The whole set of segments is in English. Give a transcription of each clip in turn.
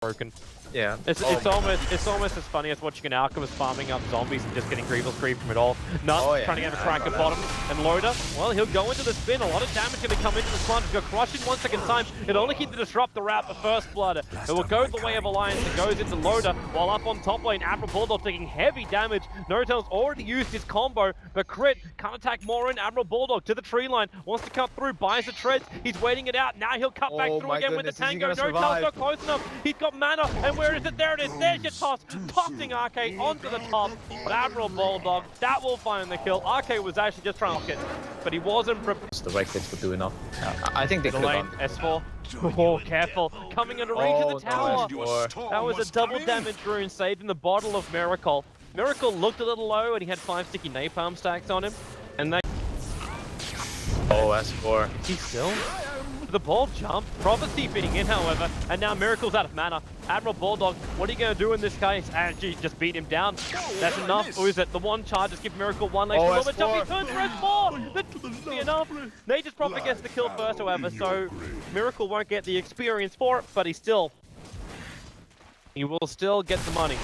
broken. Yeah. It's almost as funny as watching an Alchemist farming up zombies and just getting Grievous creep from it all. Nuts trying to get a crack at bottom, and Loader, well, he'll go into the spin. A lot of damage going to come into the slump. He's got crushed in 1 second time. It'll only keep the disrupt the route, but First Blood. It will go the way of Alliance. It goes into Loader, while up on top lane, Admiral Bulldog taking heavy damage. Nortel's already used his combo, but Crit can't attack more in. Admiral Bulldog to the tree line, wants to cut through, buys the treads. He's waiting it out. Now he'll cut back through again with the tango. Nortel's not close enough. He's got mana, and where is it? There it is. There's your toss, tossing RK onto the top. But Admiral Bulldog, that will find the kill. RK was actually just trying to get, but he wasn't prepared. The right clicks would do enough. I think they could have gone. S4. Oh, careful. Coming under range of the tower. That was a double damage rune saved in the bottle of Miracle. Miracle looked a little low and he had 5 sticky napalm stacks on him. And they... Oh, S4. Is he still? The ball jump. Prophecy fitting in, however, and now Miracle's out of mana. Admiral Bulldog, what are you going to do in this case? Actually, just beat him down. That's enough. Or is it the one charge? Just give Miracle one lane. Oh, but jump, he turns for S4. That's enough. Nature's probably gets the kill first, however, so Miracle won't get the experience for it, but he will still get the money.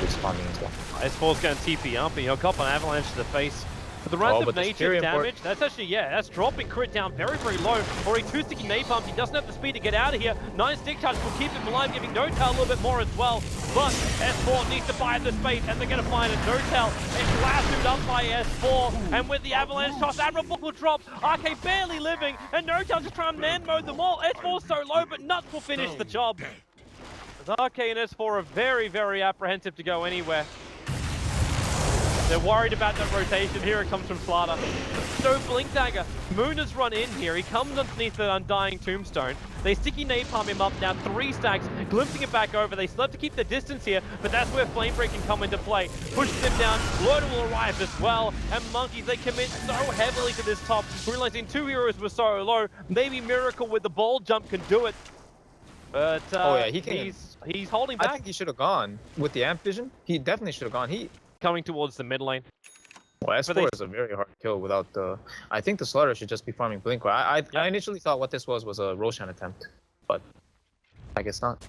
Responding as well. S4's going to TP up, and he'll cop an avalanche to the face. But the rest of Nature damage, that's actually, that's dropping Crit down very, very low. Already 2 sticky napalms, he doesn't have the speed to get out of here. 9 stick charges will keep him alive, giving Notel a little bit more as well. But S4 needs to buy the space, and they're going to find it. Notel is lassoed up by S4, and with the avalanche toss, Admiral will drop. RK barely living, and Notel just trying to man mode them all. S4's so low, but Nuts will finish the job. As RK and S4 are very, very apprehensive to go anywhere. They're worried about that rotation. Here it comes from Slaughter. So Blink Dagger, Moon has run in here. He comes underneath the Undying Tombstone. They sticky napalm him up now, 3 stacks, glimpsing it back over. They still have to keep the distance here, but that's where Flamebreak can come into play. Pushes him down, Loader will arrive as well, and Monkeys, they commit so heavily to this top, realizing 2 heroes were so low. Maybe Miracle with the ball jump can do it. But he's holding back. I think he should have gone with the amp vision. He definitely should have gone. Coming towards the mid lane. Well, S4 is a very hard kill without the... I think the Slaughter should just be farming Blink. I initially thought what this was a Roshan attempt, but I guess not.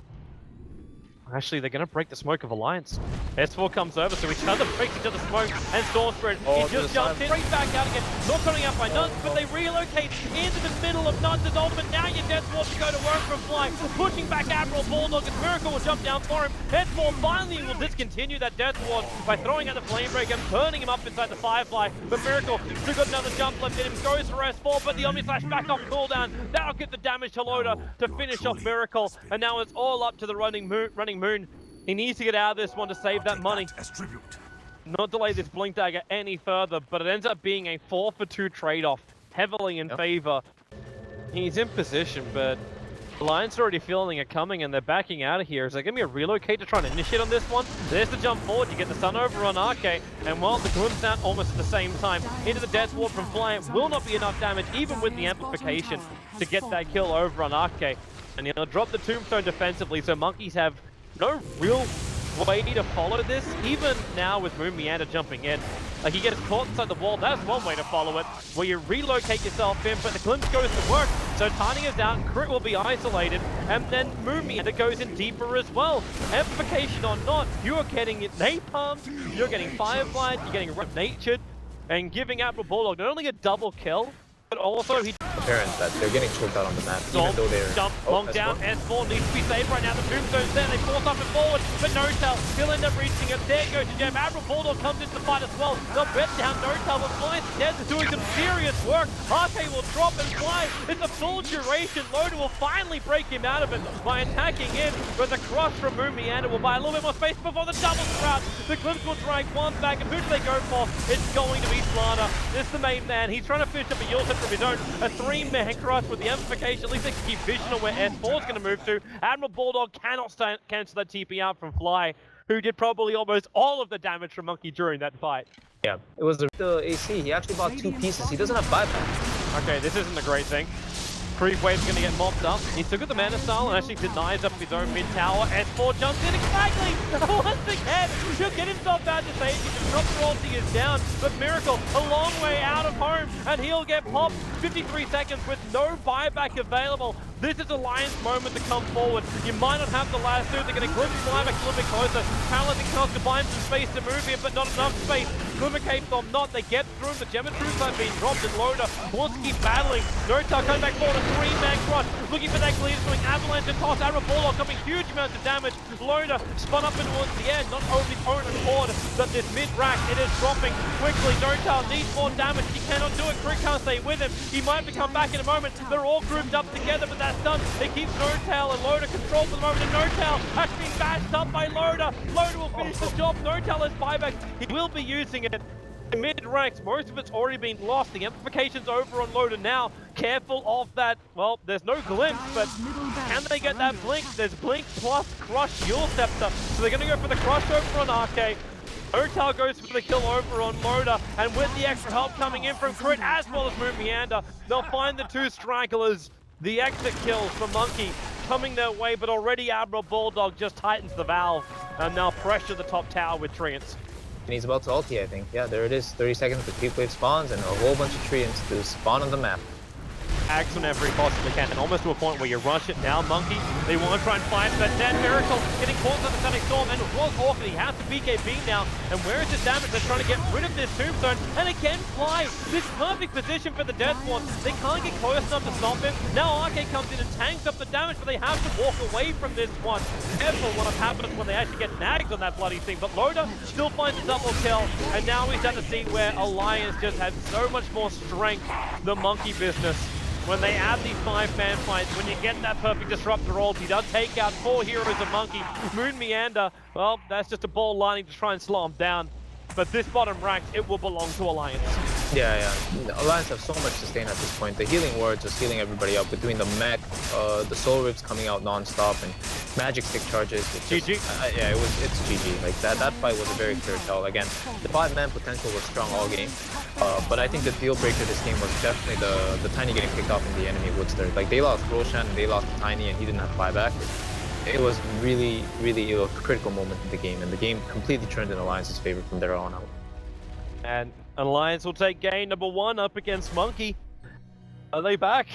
Actually, they're going to break the smoke of Alliance. S4 comes over, so each other breaks each other's smoke, and Storm Spirit, he just jumps in, straight back out again, not coming out by Nuts, but they relocate into the middle of Nuts' ultimate. Now your Death Ward to go to work from Fly, pushing back Admiral Bulldog, and Miracle will jump down for him. S4 finally will discontinue that Death Ward by throwing out the Flame Break and turning him up inside the Firefly, but Miracle still got another jump left in him, goes for S4, but the Omni Slash back off cooldown, that'll get the damage to Loader to finish off Miracle, and now it's all up to the running Moon. He needs to get out of this one to save that money. Not delay this Blink Dagger any further, but it ends up being a 4-for-2 trade-off, heavily in favor. He's in position, but Alliance are already feeling it coming, and they're backing out of here. Is there going to be a relocate to try and initiate on this one? There's the jump forward. You get the Sun over on RK, and while the glimpse out almost at the same time, into the Death Ward from Fly, will not be enough damage, even with the amplification, to get that kill over on RK. And he'll drop the Tombstone defensively, so Monkeys have no real way to follow this, even now with Moon Meander jumping in. Like, he gets caught inside the wall. That's one way to follow it, where you relocate yourself in, but the glimpse goes to work. So Tiny is down, Crit will be isolated, and then Moon Meander goes in deeper as well. Amplification or not, you are getting Napalm, you're getting Firefly, you're getting Natured, and giving Admiral Bulldog not only a double kill, but also he... Apparent that they're getting choked out on the map, even though they're... Jump long down, S4 needs to be saved right now. The Tombstone's there, they force up and forward, but Notel, he'll end up reaching it. There goes the jam. Admiral Bulldog comes into the fight as well. They'll bet down Notel, but Fly's dead, doing some serious work. RK will drop and Fly. It's a full duration. Loader will finally break him out of it by attacking in, but the crush from Moon Meander will buy a little bit more space before the double sprout. The Glimpse will drag one back, and who do they go for? It's going to be Slaughter. This is the main man. He's trying to finish up a Yule set from his own. A 3-man crush with the amplification. At least they can keep vision on where S4 is going to move to. Admiral Bulldog cannot cancel that TP out from Fly, who did probably almost all of the damage from Monkey during that fight. Yeah, it was the AC. He actually bought 2 pieces. He doesn't have buyback. Okay, this isn't a great thing. Creep wave's going to get mopped up. He took at the mana style and actually denies up his own mid tower. S4 jumps in exactly! Once again, he'll get himself out to safety. The drop ulti is down, but Miracle a long way out of home, and he'll get popped 53 seconds with no buyback available. This is Alliance moment to come forward. You might not have the last two. They're going to glimpse buyback a little bit closer. Paralyzing Cast to find some space to move here, but not enough space. Glimmercape them not. They get through. The Gem and Truth have been dropped, and Loda wants to keep battling. Nota coming back forward, a 3-man crush. Looking for that clear, doing avalanche and toss. Arrow Bulldog coming huge amounts of damage. Loda spun up and towards the end, not only own accord, but this mid-rack, it is dropping quickly. Nota needs more damage. He cannot do it. Crit can't stay with him. He might have to come back in a moment. They're all grouped up together, but that's done. It keeps Notail and Loda controlled for the moment, and Notail has been bashed up by Loda. Loda will finish the job. Notail has buyback. He will be using it. In mid-ranks, most of it's already been lost. The amplification's over on Loda now. Careful of that. Well, there's no glimpse, but can they get that blink? There's blink plus crush Yule Scepter. So they're going to go for the crush over on Arcade. Notail goes for the kill over on Loda, and with the extra help coming in from Crit as well as Moon Meander, they'll find the two stragglers. The exit kills for Monkey coming their way, but already Admiral Bulldog just tightens the valve and now pressure the top tower with Treants. And he's about to ulti, I think. Yeah, there it is. 30 seconds, the creep wave spawns, and a whole bunch of Treants to spawn on the map. Acts whenever he possibly can, and almost to a point where you rush it now. Monkey, they want to try and find that dead Miracle, getting caught on the Static Storm, and it was awkward. He has to BKB now, and where is his damage? They're trying to get rid of this Tombstone, and again fly. This perfect position for the Death Swan. They can't get close enough to stop him. Now Arcade comes in and tanks up the damage, but they have to walk away from this one. Careful what happens when they actually get nagged on that bloody thing, but Loda still finds a double kill, and now we start to see where Alliance just has so much more strength, the Monkey business. When they add these 5-man fights, when you get that perfect disruptor ulti, they'll take out 4 heroes of Monkey. Moon Meander, well, that's just a ball lining to try and slow him down. But this bottom rank, it will belong to Alliance. Yeah. Alliance have so much sustain at this point. The healing ward just healing everybody up between the mech, the soul ribs coming out non-stop, and magic stick charges. GG. Yeah, it's GG. Like that fight was a very clear tell. Again, the 5-man potential was strong all game, but I think the deal breaker this game was definitely the Tiny getting picked off in the enemy woods there. Like they lost Roshan and they lost Tiny, and he didn't have buyback. It was really a critical moment in the game, and the game completely turned in Alliance's favor from there on out. And Alliance will take game number 1 up against Monkey. Are they back?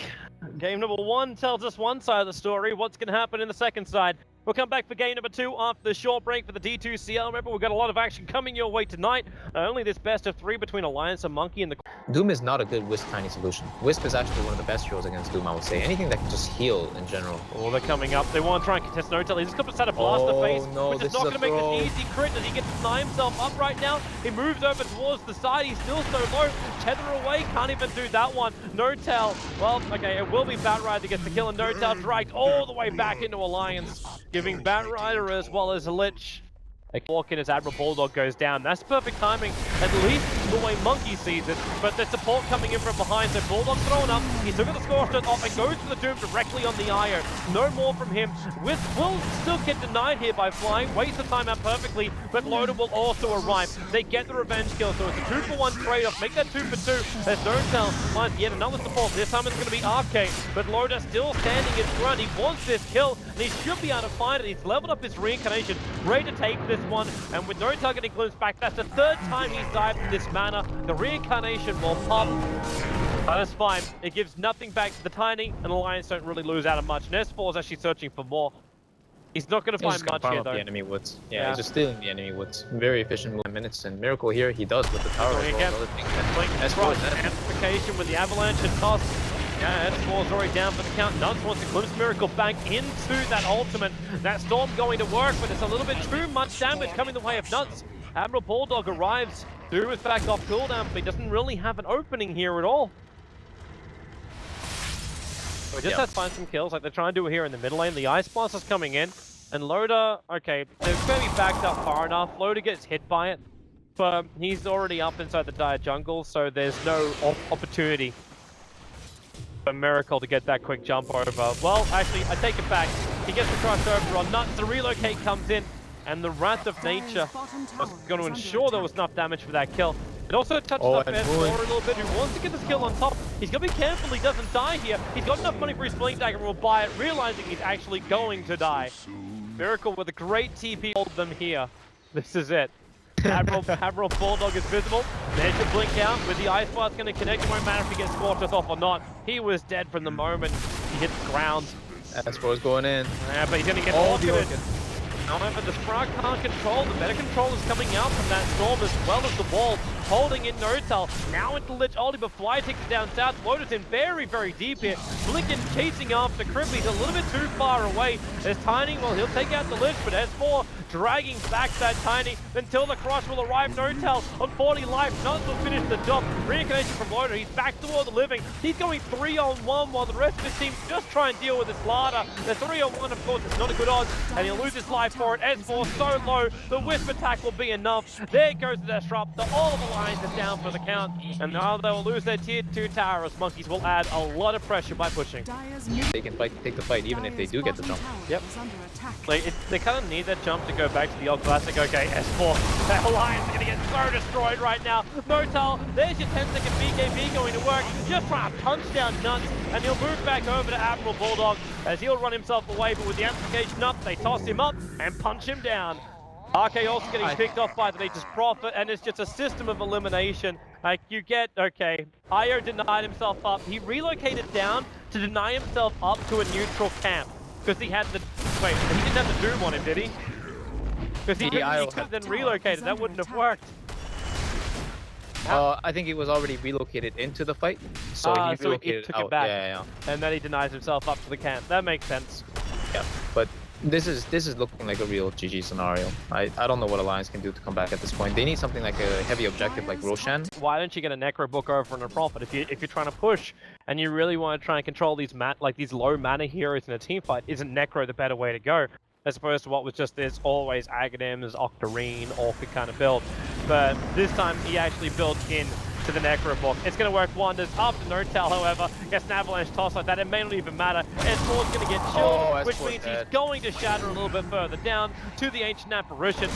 Game number 1 tells us one side of the story. What's going to happen in the second side? We'll come back for game number 2 after the short break for the D2CL. Remember, we've got a lot of action coming your way tonight. Only this best of 3 between Alliance and Monkey in the... Doom is not a good Wisp Tiny solution. Wisp is actually one of the best heroes against Doom, I would say. Anything that can just heal in general. Oh, they're coming up. They want to try and contest Notail. He's just got to set a blaster face, which is not going to make this easy crit as he gets to deny himself up right now. He moves over towards the side. He's still so low. Tether away. Can't even do that one. Notail. Well, okay, it will be Batrider that gets the kill, and Notail dragged all the way back into Alliance, giving Batrider as well as Lich a walk in as Admiral Bulldog goes down. That's perfect timing, at least the way Monkey sees it, but there's support coming in from behind, so Bulldog's thrown up, he took the Scorchstone off and goes for the Doom directly on the Io. No more from him. Wisp will still get denied here by flying, waste the time out perfectly, but Loda will also arrive. They get the revenge kill, so it's a 2-for-1 trade-off. Make that 2-for-2 as Notail finds yet another support. This time it's going to be Arcade, but Loda still standing his ground. He wants this kill, and he should be able to find it. He's leveled up his reincarnation, ready to take this one, and with no targeting glimpse back, that's the 3rd time he's died from this mana. The reincarnation will pop, but that's fine. It gives nothing back to the Tiny, and Alliance don't really lose out of much. And S4 is actually searching for more. He's not going to find much here, though. The enemy woods. Yeah, he's just stealing the enemy woods. Very efficient minutes, and Miracle here, he does with the tower as well. Amplification with the avalanche and toss. Yeah, S4's already down for the count. Nuts wants to glimpse Miracle back into that ultimate. That storm going to work, but it's a little bit too much damage coming the way of Nuts. Admiral Bulldog arrives. Doom is back off cooldown, but he doesn't really have an opening here at all. So he just has to find some kills, like they're trying to do here in the middle lane. The Ice Blast is coming in, and Loda, okay, they're going to be backed up far enough. Loda gets hit by it, but he's already up inside the dire jungle, so there's no opportunity for Miracle to get that quick jump over. Well, actually, I take it back. He gets the crush over on Nuts. The relocate comes in, and the Wrath of Nature was going to ensure there was enough damage for that kill. It also touches up S4 a little bit, who wants to get the skill on top. He's going to be careful he doesn't die here. He's got enough money for his Blink Dagger and will buy it, realizing he's actually going to die. Miracle with a great TP hold them here. This is it. Admiral Bulldog is visible. There's your blink out with the Ice Blast going to connect. It won't matter if he gets Scorched off or not. He was dead from the moment he hit the ground. S4's going in. Yeah, but he's going to get orchided. However, the Sprout can't control. The better control is coming out from that storm as well as the wall. Holding in Notel. Now into Lich Ulti, but Fly takes it down south. Lotus in very, very deep here. Blinken chasing after Crippy. He's a little bit too far away. There's Tiny. Well, he'll take out the Lich, but S4 dragging back that Tiny until the Crush will arrive. Notel on 40 life. Nuns will finish the job. Reincarnation from Loader. He's back toward the living. He's going 3-on-1 while the rest of his team just try and deal with this Larder. The 3-on-1, of course, is not a good odds, and he'll lose his life for it. S4 so low, the Wisp attack will be enough. There goes the Disrupt. All of the lines is down for the count, and now they will lose their tier 2 tower as Monkeys will add a lot of pressure by pushing. They can take the fight even if they do get the jump. Yep. Like, they kind of need that jump to go back to the old classic. Okay, S4, that Alliance are going to get so destroyed right now. Motel, there's your 10-second BKB going to work. Just trying to punch down Nuns, and he'll move back over to Admiral Bulldog as he'll run himself away, but with the amplification up, they toss him up and punch him down. RK also getting picked off by the Nature's Prophet, and it's just a system of elimination. Like, you get, okay, Io denied himself up. He relocated down to deny himself up to a neutral camp. Because he had the, wait, he didn't have the Doom on him, did he? Because he could have then relocated, that wouldn't have worked. I think he was already relocated into the fight, so he relocated took out. It back. Yeah. And then he denies himself up to the camp. That makes sense. Yeah, but this is looking like a real GG scenario. I don't know what Alliance can do to come back at this point. They need something like a heavy objective like Roshan. Why don't you get a Necro book over and a Prophet if you're trying to push and you really want to try and control these these low mana heroes in a team fight? Isn't Necro the better way to go? As opposed to what was just this always Aghanims, Octarine, Orchid kind of build. But this time he actually built in to the Necro book. It's going to work wonders. After Notel, however, gets an avalanche toss like that. It may not even matter. S4's going to get chilled, which means he's going to shatter a little bit further down to the Ancient Apparition.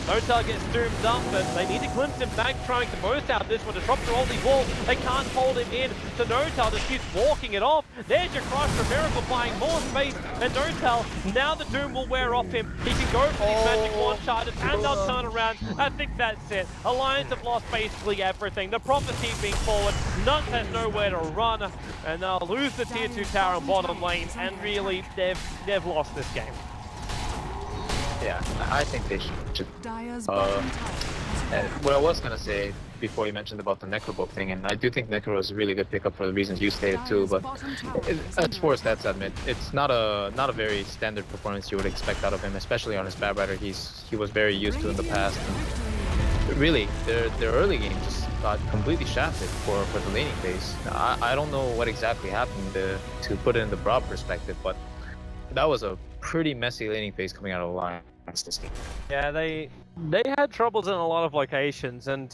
Notel gets doomed up, but they need to glimpse him back, trying the most out of this one. Disrupt through all these walls. They can't hold him in. So Notel just keeps walking it off. There's your Crush for Miracle buying more space. And Notel, now the Doom will wear off him. He can go for these magic launch charges and they'll turn around. I think that's it. Alliance have lost basically everything. The Prophet keep being forward. Nuns has nowhere to run. And they'll lose the tier 2 tower on bottom lane. And really, they've lost this game. Yeah, I think they should. What I was gonna say before you mentioned about the Necrobook thing, and I do think Necro is a really good pickup for the reasons you stated too. But as far as stats admit, it's not a very standard performance you would expect out of him, especially on his Bad Rider. He was very used to in the past. And really, their early game just got completely shafted for the laning phase. I don't know what exactly happened to put it in the broad perspective, but that was a pretty messy laning phase coming out of Alliance this game. Yeah, they had troubles in a lot of locations, and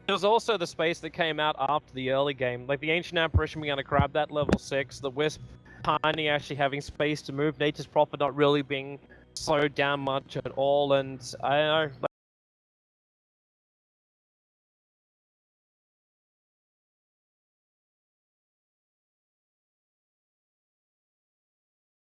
there was also the space that came out after the early game. Like the Ancient Apparition began to grab that level 6, the Wisp Tiny actually having space to move, Nature's Prophet not really being slowed down much at all, and I don't know.